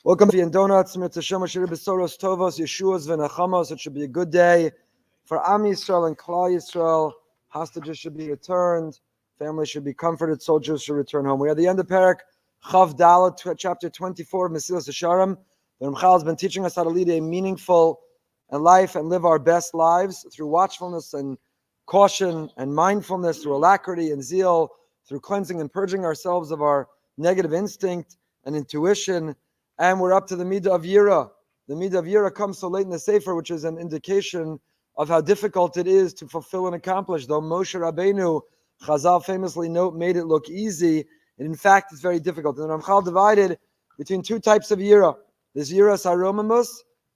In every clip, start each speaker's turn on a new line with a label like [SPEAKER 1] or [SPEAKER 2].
[SPEAKER 1] Welcome to Donuts, Besoros Tovos, Yeshua's Venachamos. It should be a good day for Am Yisrael and Klal Yisrael. Hostages should be returned. Families should be comforted. Soldiers should return home. We are at the end of Perek Chav Dalet, chapter 24 of Mesillas Yesharim. The Ramchal has been teaching us how to lead a meaningful life and live our best lives through watchfulness and caution and mindfulness, through alacrity and zeal, through cleansing and purging ourselves of our negative instinct and intuition. And we're up to the Midah of Yira. The Midah of Yira comes so late in the Sefer, which is an indication of how difficult it is to fulfill and accomplish. Though Moshe Rabbeinu, Chazal famously made it look easy, and in fact it's very difficult. And Ramchal divided between two types of Yira. There's Yiras Haromimus,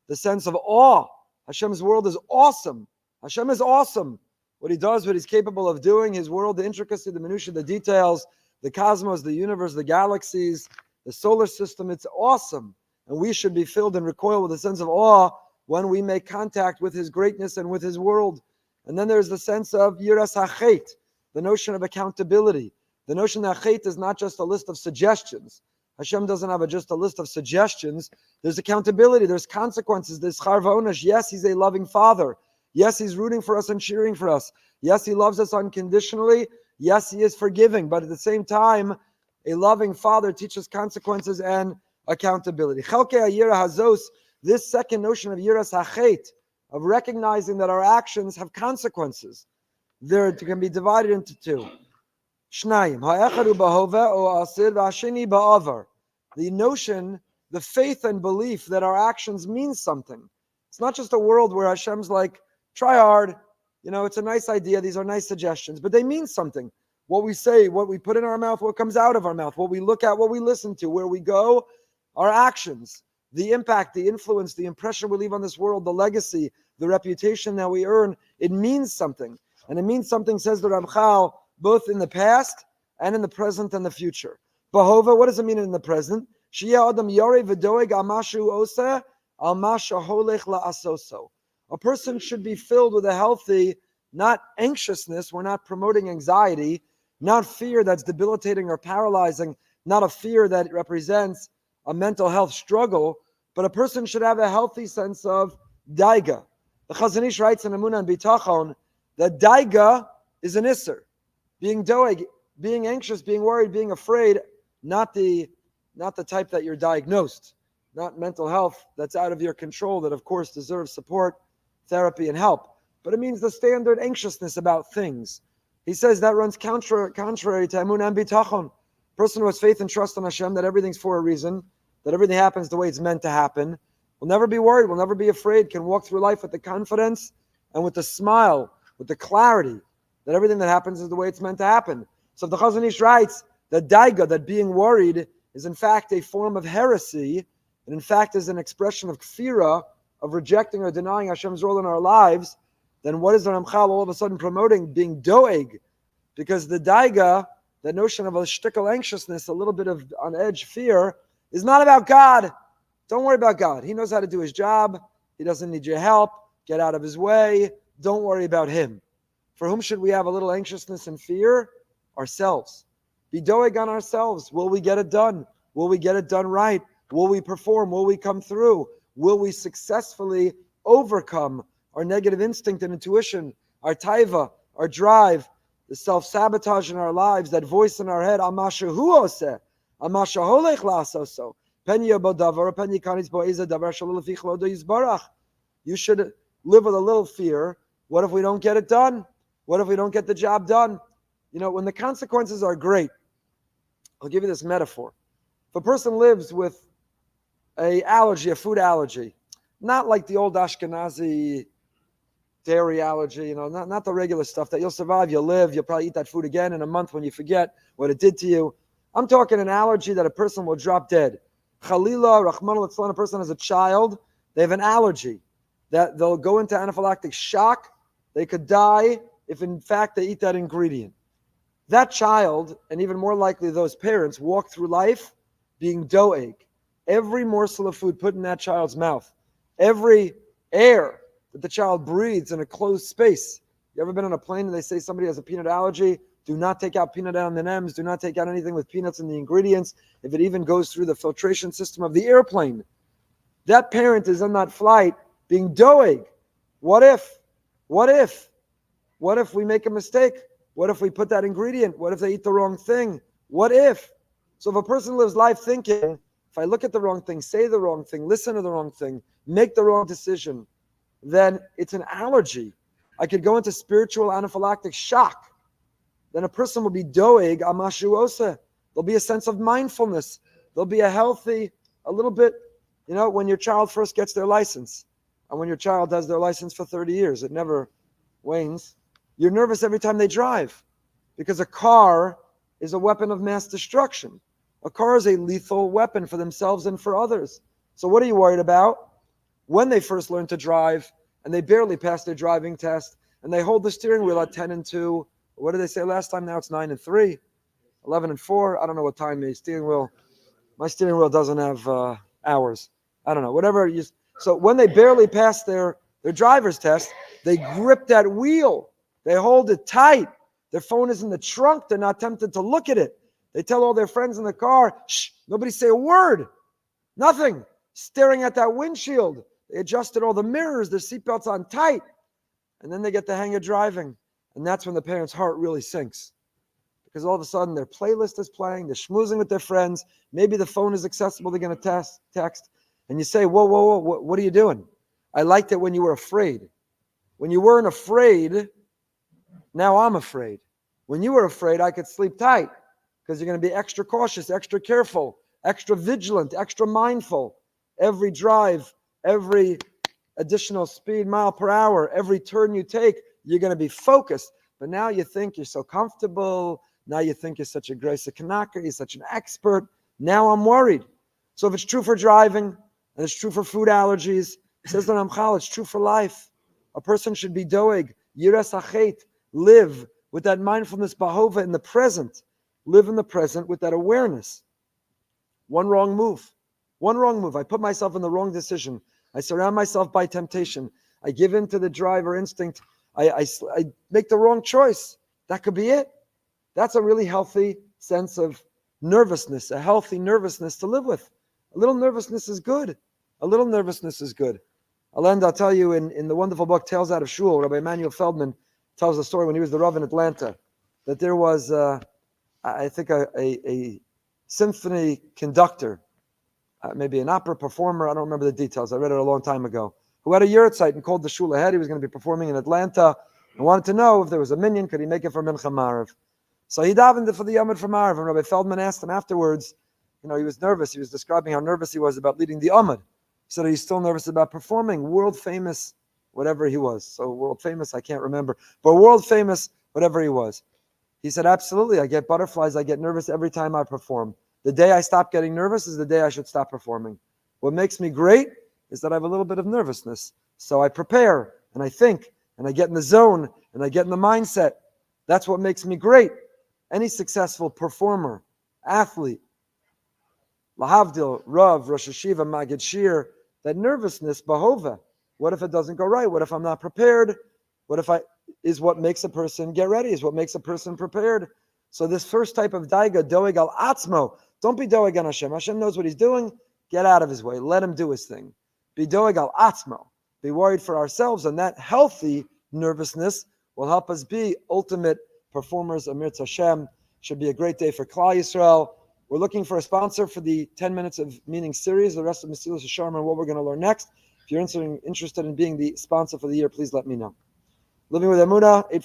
[SPEAKER 1] the sense of awe. Hashem's world is awesome. Hashem is awesome. What he does, what he's capable of doing, his world, the intricacy, the minutiae, the details, the cosmos, the universe, the galaxies, the solar system, it's awesome. And we should be filled and recoil with a sense of awe when we make contact with his greatness and with his world. And then there's the sense of Yiras HaChet, the notion of accountability. The notion that Chet is not just a list of suggestions. Hashem doesn't have just a list of suggestions. There's accountability, there's consequences, there's Char V'onesh. Yes, he's a loving father. Yes, he's rooting for us and cheering for us. Yes, he loves us unconditionally. Yes, he is forgiving. But at the same time, a loving father teaches consequences and accountability. Chelkei Yira Hazos, this second notion of Yiras HaChet, of recognizing that our actions have consequences, there can be divided into two. Shnayim, ha'echadu b'hoveh o asir v'hasheni ba'avar. The notion, the faith and belief that our actions mean something. It's not just a world where Hashem's like, try hard, it's a nice idea, these are nice suggestions, but they mean something. What we say, what we put in our mouth, what comes out of our mouth, what we look at, what we listen to, where we go, our actions, the impact, the influence, the impression we leave on this world, the legacy, the reputation that we earn, it means something. And it means something, says the Ramchal, both in the past and in the present and the future. Bahova, what does it mean in the present? Shia Adam Yore V'doeg Amashu Oseh Al Masha Holech La'asoso. A person should be filled with a healthy, not anxiousness, we're not promoting anxiety, not fear that's debilitating or paralyzing, not a fear that represents a mental health struggle, but a person should have a healthy sense of daiga. The Chazon Ish writes in Emunah and Bitachon that daiga is an isser. Being doeg, being anxious, being worried, being afraid, not the type that you're diagnosed, not mental health that's out of your control, that of course deserves support, therapy, and help. But it means the standard anxiousness about things. He says that runs contrary to Emunah and Bitachon. Person who has faith and trust in Hashem, that everything's for a reason, that everything happens the way it's meant to happen, will never be worried, will never be afraid, can walk through life with the confidence and with the smile, with the clarity, that everything that happens is the way it's meant to happen. So if the Chazon Ish writes that daiga, that being worried, is in fact a form of heresy, and in fact is an expression of kfira, of rejecting or denying Hashem's role in our lives, then what is the Ramchal all of a sudden promoting? Being doeg. Because the daiga, the notion of a shtickle anxiousness, a little bit of on edge fear, is not about God. Don't worry about God. He knows how to do his job. He doesn't need your help. Get out of his way. Don't worry about him. For whom should we have a little anxiousness and fear? Ourselves. Be doeg on ourselves. Will we get it done? Will we get it done right? Will we perform? Will we come through? Will we successfully overcome our negative instinct and intuition, our taiva, our drive, the self-sabotage in our lives, that voice in our head, Amasha hu oseh, Amasha holech la'asoso, penya bo davar, penya kanis bo eza davar shalol lefi chlodo yizbarach. You should live with a little fear. What if we don't get it done? What if we don't get the job done? When the consequences are great, I'll give you this metaphor. If a person lives with a food allergy, not like the old Ashkenazi dairy allergy, not the regular stuff that you'll survive, you'll live, you'll probably eat that food again in a month when you forget what it did to you. I'm talking an allergy that a person will drop dead. Chalila, Rahman al-Islam, a person has a child, they have an allergy that they'll go into anaphylactic shock, they could die if in fact they eat that ingredient. That child, and even more likely those parents, walk through life being doeg. Every morsel of food put in that child's mouth, every air that the child breathes in a closed space. You ever been on a plane and they say somebody has a peanut allergy? Do not take out peanut M&Ms. Do not take out anything with peanuts in the ingredients. If it even goes through the filtration system of the airplane, that parent is on that flight being doeg. What if we make a mistake? What if we put that ingredient? What if they eat the wrong thing? What if? So if a person lives life thinking, if I look at the wrong thing, say the wrong thing, listen to the wrong thing, make the wrong decision, then it's an allergy. I could go into spiritual anaphylactic shock. Then a person will be doeg amashuosa. There'll be a sense of mindfulness. There'll be a healthy, a little bit, when your child first gets their license, and when your child has their license for 30 years, it never wanes. You're nervous every time they drive, because a car is a weapon of mass destruction. A car is a lethal weapon for themselves and for others. So what are you worried about? When they first learn to drive, and they barely pass their driving test, and they hold the steering wheel at 10 and 2, what did they say last time? Now it's 9 and 3, 11 and 4. I don't know what time my steering wheel doesn't have hours. I don't know, whatever. So when they barely pass their driver's test, they grip that wheel. They hold it tight. Their phone is in the trunk. They're not tempted to look at it. They tell all their friends in the car, shh, nobody say a word. Nothing. Staring at that windshield. They adjusted all the mirrors, their seatbelts on tight. And then they get the hang of driving. And that's when the parent's heart really sinks. Because all of a sudden their playlist is playing, they're schmoozing with their friends, maybe the phone is accessible, they're going to text. And you say, whoa, what are you doing? I liked it when you were afraid. When you weren't afraid, now I'm afraid. When you were afraid, I could sleep tight because you're going to be extra cautious, extra careful, extra vigilant, extra mindful. Every drive, every additional speed, mile per hour, every turn you take, you're going to be focused. But now you think you're so comfortable. Now you think you're such a grace kanaka, you're such an expert. Now I'm worried. So if it's true for driving, and it's true for food allergies, says the Ramchal, it's true for life. A person should be doeg, yiras achet, live with that mindfulness bahova in the present. Live in the present with that awareness. One wrong move. I put myself in the wrong decision. I surround myself by temptation. I give in to the driver instinct. I make the wrong choice. That could be it. That's a really healthy sense of nervousness, a healthy nervousness to live with. A little nervousness is good. I'll tell you, in the wonderful book Tales Out of Shul, Rabbi Emanuel Feldman tells the story when he was the Rav in Atlanta, that there was, I think, a symphony conductor, maybe an opera performer, I don't remember the details, I read it a long time ago, who had a yurtzeit and called the shul ahead. He was going to be performing in Atlanta and wanted to know if there was a minyan, could he make it for Mincha Marav? So he davened for the Yomid for Marav, and Rabbi Feldman asked him afterwards, he was nervous. He was describing how nervous he was about leading the Yomid. He said he's still nervous about performing, world famous, whatever he was. So world famous, I can't remember, but world famous, whatever he was. He said, absolutely, I get butterflies, I get nervous every time I perform. The day I stop getting nervous is the day I should stop performing. What makes me great is that I have a little bit of nervousness. So I prepare, and I think, and I get in the zone, and I get in the mindset. That's what makes me great. Any successful performer, athlete, Lahavdil, Rav, Rosh Hashiva, Magid Shir, that nervousness, Bahova. What if it doesn't go right? What if I'm not prepared? Is what makes a person get ready, is what makes a person prepared. So this first type of daiga, doeg al atzmo, don't be doeg on Hashem. Hashem knows what he's doing. Get out of his way. Let him do his thing. Be doeg al atzmo. Be worried for ourselves, and that healthy nervousness will help us be ultimate performers. Amir Hashem. Should be a great day for Klal Yisrael. We're looking for a sponsor for the 10 Minutes of Meaning series, the rest of Mesillas, Yesharim, and what we're going to learn next. If you're interested in being the sponsor for the year, please let me know. Living with Emunah, 8